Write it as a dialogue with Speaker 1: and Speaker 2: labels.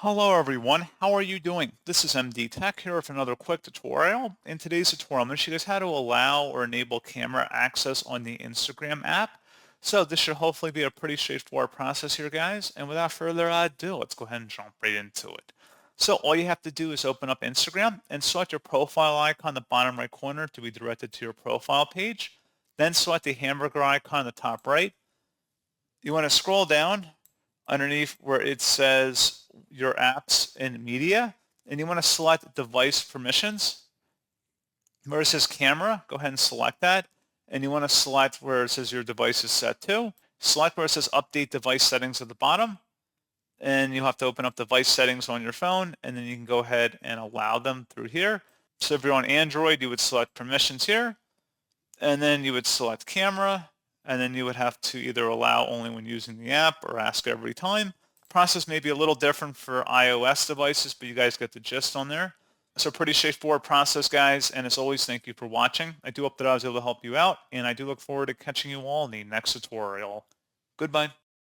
Speaker 1: Hello everyone, how are you doing? This is MD Tech here with another quick tutorial. In today's tutorial, I'm going to show you guys how to allow or enable camera access on the Instagram app. So this should hopefully be a pretty straightforward process here, guys. And without further ado, let's go ahead and jump right into it. So all you have to do is open up Instagram and select your profile icon in the bottom right corner to be directed to your profile page. Then select the hamburger icon in the top right. You want to scroll down underneath where it says your apps and media, and you want to select device permissions. Where it says camera, go ahead and select that. And you want to select where it says your device is set to. Select where it says update device settings at the bottom. And you have to open up device settings on your phone, and then you can go ahead and allow them through here. So if you're on Android, you would select permissions here, and then you would select camera, and then you would have to either allow only when using the app or ask every time. The process may be a little different for iOS devices, but you guys get the gist on there. So pretty straightforward process, guys, and as always, thank you for watching. I do hope that I was able to help you out, and I do look forward to catching you all in the next tutorial. Goodbye.